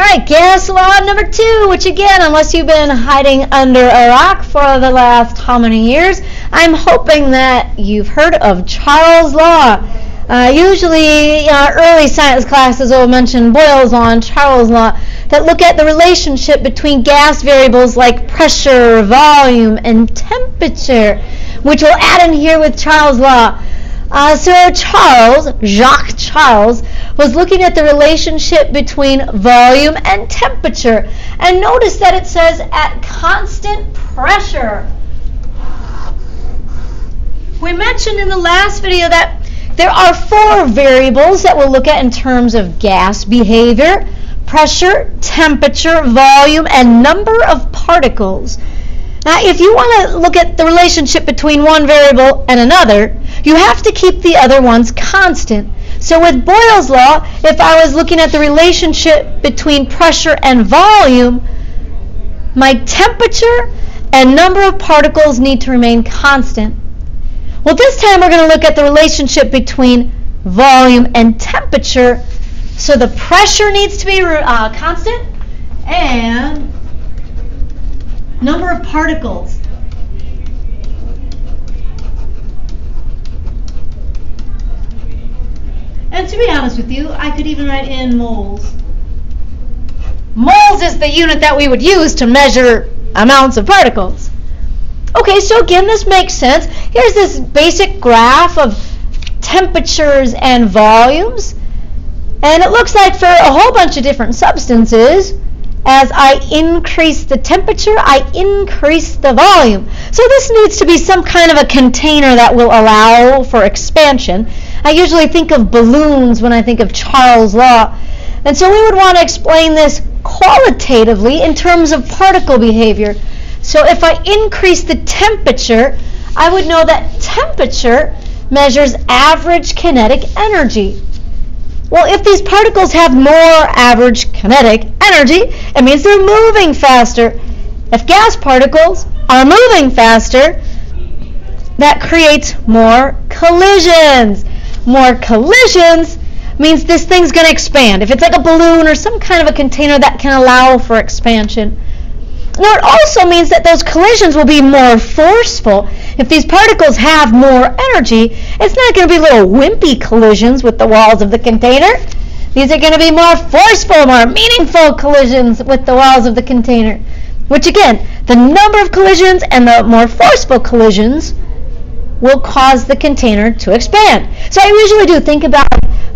Alright, gas law number 2, which again, unless you've been hiding under a rock for the last how many years, I'm hoping that you've heard of Charles' Law. Usually, early science classes will mention Boyle's Law and Charles' Law that look at the relationship between gas variables like pressure, volume, and temperature, which we'll add in here with Charles' Law. Sir Charles, Jacques Charles, was looking at the relationship between volume and temperature. And notice that it says at constant pressure. We mentioned in the last video that there are 4 variables that we'll look at in terms of gas behavior: pressure, temperature, volume, and number of particles. Now, if you want to look at the relationship between one variable and another, you have to keep the other ones constant. So with Boyle's Law, if I was looking at the relationship between pressure and volume, my temperature and number of particles need to remain constant. Well, this time we're going to look at the relationship between volume and temperature. So the pressure needs to be constant and number of particles. And to be honest with you, I could even write in moles. Moles is the unit that we would use to measure amounts of particles. Okay, so again, this makes sense. Here's this basic graph of temperatures and volumes. And it looks like for a whole bunch of different substances, as I increase the temperature, I increase the volume. So this needs to be some kind of a container that will allow for expansion. I usually think of balloons when I think of Charles' Law. And so we would want to explain this qualitatively in terms of particle behavior. So if I increase the temperature, I would know that temperature measures average kinetic energy. Well, if these particles have more average kinetic energy, it means they're moving faster. If gas particles are moving faster, that creates more collisions. More collisions means this thing's going to expand. If it's like a balloon or some kind of a container that can allow for expansion. Now, it also means that those collisions will be more forceful. If these particles have more energy, it's not going to be little wimpy collisions with the walls of the container. These are going to be more forceful, more meaningful collisions with the walls of the container. Which again, the number of collisions and the more forceful collisions will cause the container to expand. So I usually do think about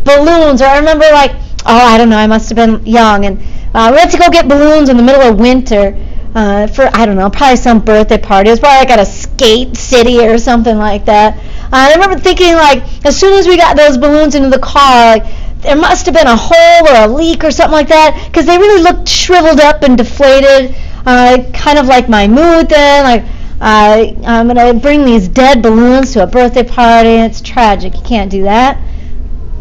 balloons, or I remember I don't know, I must have been young, and we had to go get balloons in the middle of winter. For, I don't know, probably some birthday party. It was probably like at a skate city or something like that. I remember thinking, as soon as we got those balloons into the car, there must have been a hole or a leak or something like that, because they really looked shriveled up and deflated, kind of like my mood then. I'm going to bring these dead balloons to a birthday party, and it's tragic. You can't do that.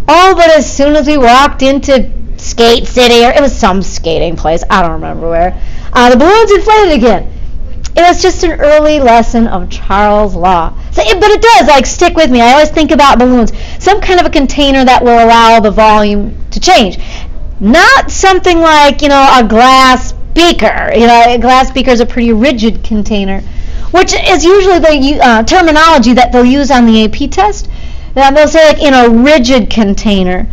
Oh, but as soon as we walked into Skate City, or it was some skating place, I don't remember where, the balloons inflated again. It was just an early lesson of Charles' Law. But it does, stick with me. I always think about balloons. Some kind of a container that will allow the volume to change. Not something like, a glass beaker. A glass beaker is a pretty rigid container, which is usually the terminology that they'll use on the AP test. Now, they'll say, in a rigid container.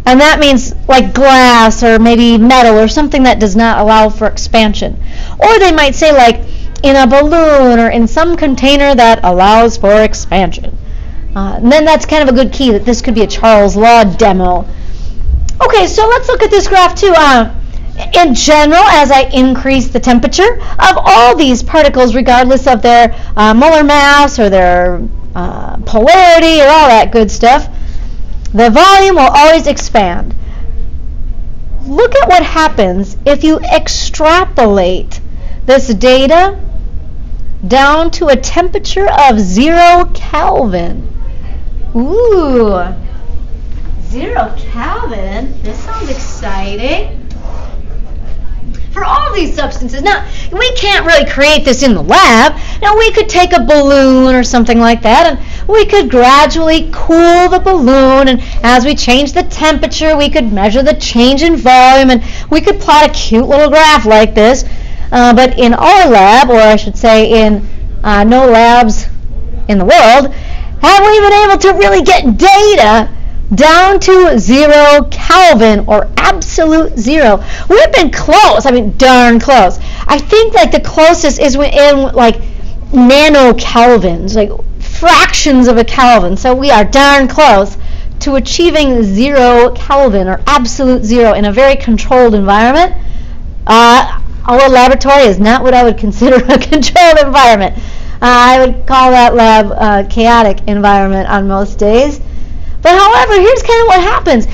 And that means like glass or maybe metal or something that does not allow for expansion. Or they might say in a balloon or in some container that allows for expansion. And then that's kind of a good key that this could be a Charles' Law demo. Okay, so let's look at this graph too. In general, as I increase the temperature of all these particles, regardless of their molar mass or their polarity or all that good stuff, the volume will always expand. Look at what happens if you extrapolate this data down to a temperature of 0 Kelvin. Ooh, 0 Kelvin. This sounds exciting. For all these substances. Now, we can't really create this in the lab. Now, we could take a balloon or something like that, and we could gradually cool the balloon, and as we change the temperature, we could measure the change in volume, and we could plot a cute little graph like this. But in our lab, or I should say in no labs in the world, have we been able to really get data down to 0 Kelvin or absolute zero? We've been close. I mean, darn close. I think like the closest is in like nanokelvins, like fractions of a Kelvin. So we are darn close to achieving 0 Kelvin or absolute zero in a very controlled environment. Our laboratory is not what I would consider a controlled environment. I would call that lab a chaotic environment on most days. But however, here's kind of what happens.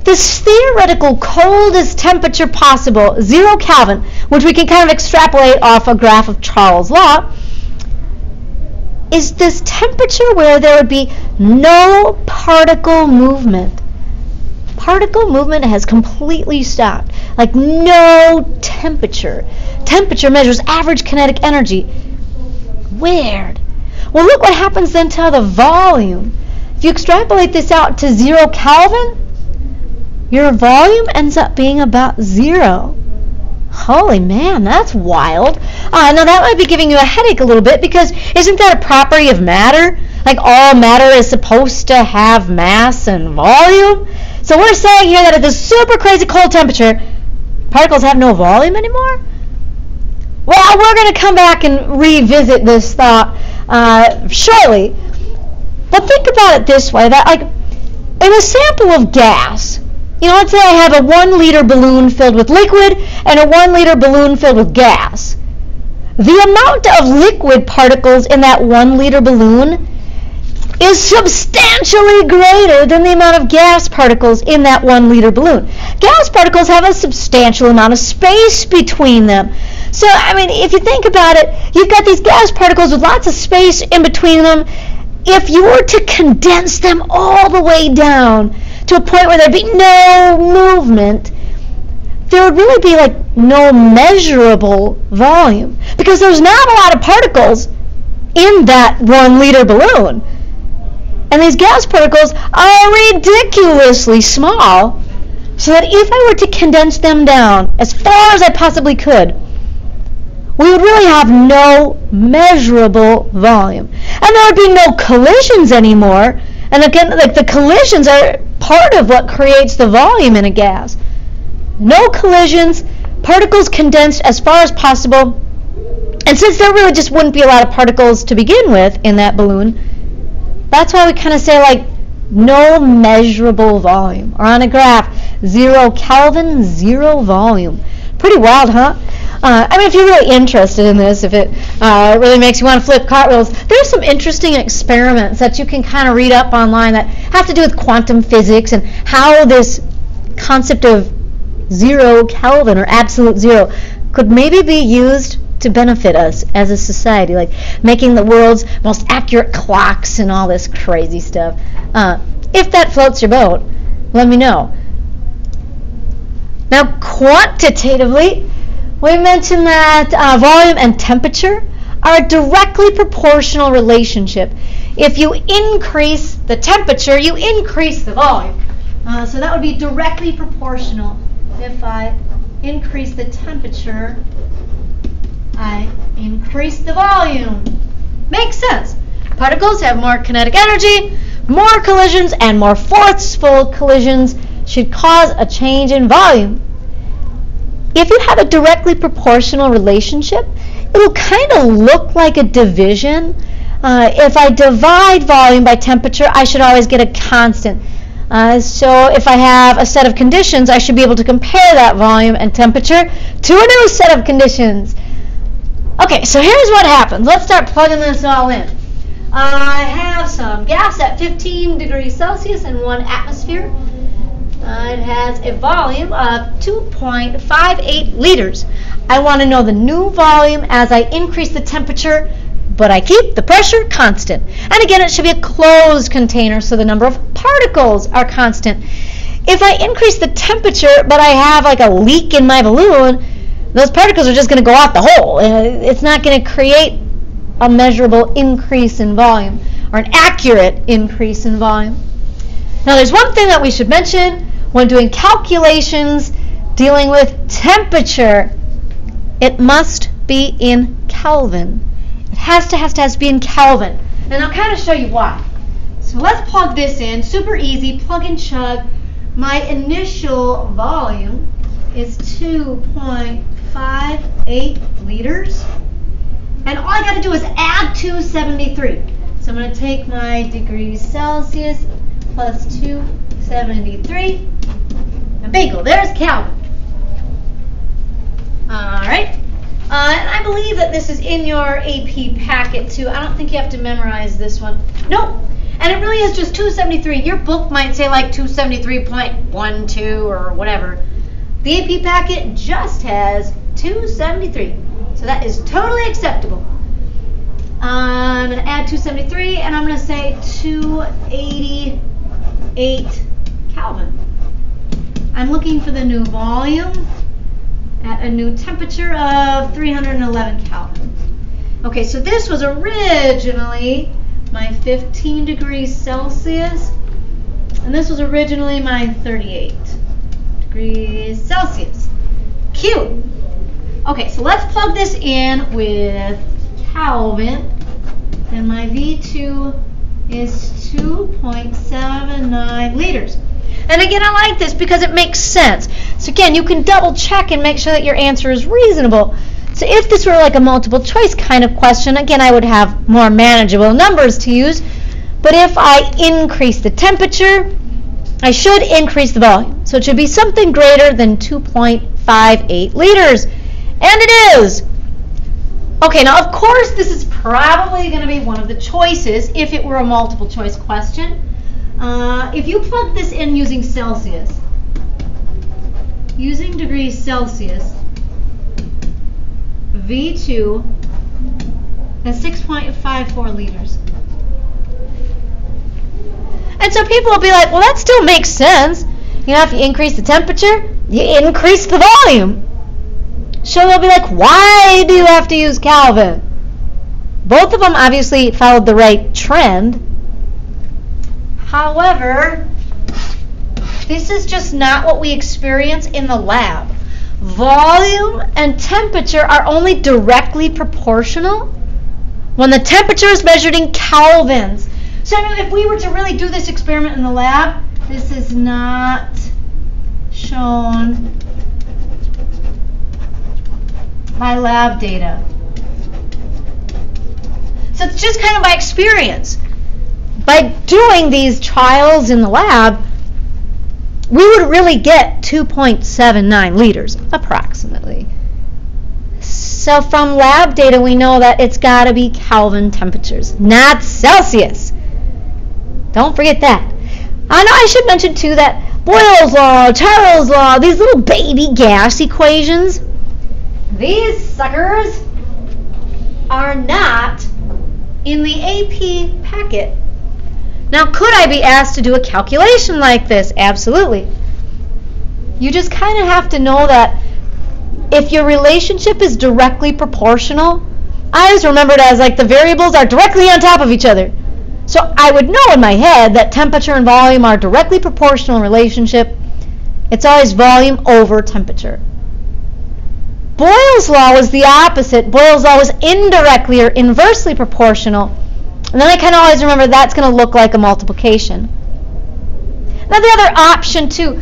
This theoretical coldest temperature possible, 0 Kelvin, which we can kind of extrapolate off a graph of Charles' law, is this temperature where there would be no particle movement. Particle movement has completely stopped. Like no temperature. Temperature measures average kinetic energy. Weird. Well, look what happens then to the volume. If you extrapolate this out to 0 Kelvin, your volume ends up being about 0. Holy man, that's wild. Now that might be giving you a headache a little bit, because isn't that a property of matter? Like all matter is supposed to have mass and volume? So we're saying here that at this super crazy cold temperature, particles have no volume anymore? Well, we're going to come back and revisit this thought shortly. But think about it this way, that like in a sample of gas, let's say I have a 1 liter balloon filled with liquid and a 1 liter balloon filled with gas. The amount of liquid particles in that 1 liter balloon is substantially greater than the amount of gas particles in that 1 liter balloon. Gas particles have a substantial amount of space between them. So, I mean, if you think about it, you've got these gas particles with lots of space in between them. If you were to condense them all the way down to a point where there'd be no movement, there would really be like no measurable volume, because there's not a lot of particles in that 1 liter balloon. And these gas particles are ridiculously small, so that if I were to condense them down as far as I possibly could, we would really have no measurable volume. And there would be no collisions anymore. And again, like the collisions are part of what creates the volume in a gas. No collisions, particles condensed as far as possible. And since there really just wouldn't be a lot of particles to begin with in that balloon, that's why we kind of say like no measurable volume. Or on a graph, 0 Kelvin, 0 volume. Pretty wild, huh? I mean, if you're really interested in this, if it really makes you want to flip cartwheels, there's some interesting experiments that you can kind of read up online that have to do with quantum physics and how this concept of 0 Kelvin or absolute zero could maybe be used to benefit us as a society, like making the world's most accurate clocks and all this crazy stuff. If that floats your boat, let me know. Now, quantitatively, we mentioned that volume and temperature are a directly proportional relationship. If you increase the temperature, you increase the volume. So that would be directly proportional. If I increase the temperature, I increase the volume. Makes sense. Particles have more kinetic energy, more collisions, and more forceful collisions should cause a change in volume. If you have a directly proportional relationship, it will kind of look like a division. If I divide volume by temperature, I should always get a constant. So if I have a set of conditions, I should be able to compare that volume and temperature to a new set of conditions. Okay, so here's what happens. Let's start plugging this all in. I have some gas at 15 degrees Celsius and 1 atmosphere. It has a volume of 2.58 liters. I want to know the new volume as I increase the temperature, but I keep the pressure constant. And again, it should be a closed container, so the number of particles are constant. If I increase the temperature, but I have like a leak in my balloon, those particles are just going to go out the hole. It's not going to create a measurable increase in volume. or an accurate increase in volume. Now there's one thing that we should mention when doing calculations dealing with temperature. It must be in Kelvin. It has to be in Kelvin. And I'll kind of show you why. So let's plug this in. Super easy, plug and chug. My initial volume is 2.58 liters. And all I got to do is add 273. So I'm going to take my degrees Celsius plus 273. And bagel, there's Kelvin. All right. And I believe that this is in your AP packet too. I don't think you have to memorize this one. Nope. And it really is just 273. Your book might say like 273.12 or whatever. The AP packet just has 273. So that is totally acceptable. I'm going to add 273 and I'm going to say 288 Kelvin. I'm looking for the new volume at a new temperature of 311 Kelvin. Okay, so this was originally my 15 degrees Celsius, and this was originally my 38 degrees Celsius. Cute. Okay, so let's plug this in with Kelvin, and my V2 is 2.79 liters. And again, I like this because it makes sense. So again, you can double check and make sure that your answer is reasonable. So if this were like a multiple choice kind of question, again, I would have more manageable numbers to use. But if I increase the temperature, I should increase the volume. So it should be something greater than 2.58 liters. And it is. Okay, now of course this is probably going to be one of the choices if it were a multiple choice question. If you plug this in using Celsius, using degrees Celsius, V2 is 6.54 liters. And so people will be like, well, that still makes sense. You know, if you increase the temperature, you increase the volume. So they'll be like, why do you have to use Kelvin? Both of them obviously followed the right trend. However, this is just not what we experience in the lab. Volume and temperature are only directly proportional when the temperature is measured in kelvins. So I mean, if we were to really do this experiment in the lab, this is not shown by lab data. So it's just kind of by experience. By doing these trials in the lab, we would really get 2.79 liters, approximately. So from lab data, we know that it's got to be Kelvin temperatures, not Celsius. Don't forget that. I should mention, too, that Boyle's law, Charles' law, these little baby gas equations, these suckers are not in the AP packet. Now, could I be asked to do a calculation like this? Absolutely. You just kind of have to know that if your relationship is directly proportional, I always remember it as like the variables are directly on top of each other. So I would know in my head that temperature and volume are directly proportional in relationship. It's always volume over temperature. Boyle's law was the opposite. Boyle's law was indirectly or inversely proportional. And then I kind of always remember that's going to look like a multiplication. Now the other option too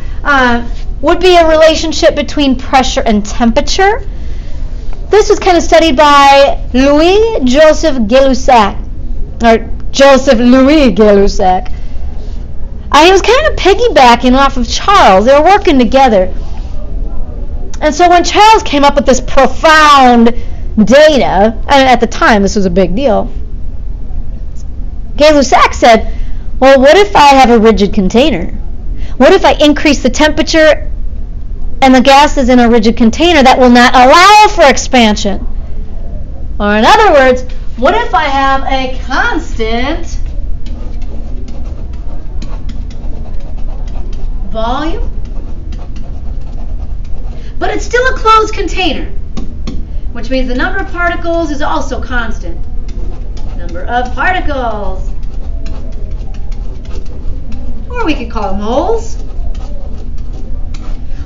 would be a relationship between pressure and temperature. This was kind of studied by Louis-Joseph Gay-Lussac, or Joseph-Louis Gay-Lussac. He was kind of piggybacking off of Charles. They were working together. And so when Charles came up with this profound data, and at the time this was a big deal, Gay-Lussac said, well, what if I have a rigid container? What if I increase the temperature and the gas is in a rigid container that will not allow for expansion? Or in other words, what if I have a constant volume, but it's still a closed container, which means the number of particles is also constant. Number of particles or we could call moles.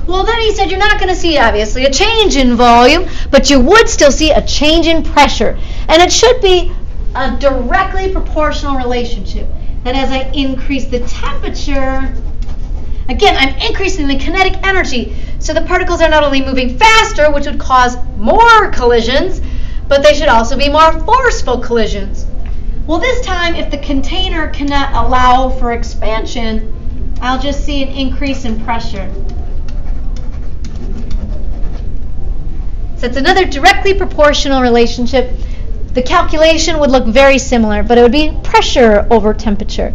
Well, then he said you're not going to see, obviously, a change in volume, but you would still see a change in pressure. And it should be a directly proportional relationship. That as I increase the temperature, again, I'm increasing the kinetic energy. So the particles are not only moving faster, which would cause more collisions, but they should also be more forceful collisions. Well, this time, if the container cannot allow for expansion, I'll just see an increase in pressure. So it's another directly proportional relationship. The calculation would look very similar, but it would be pressure over temperature.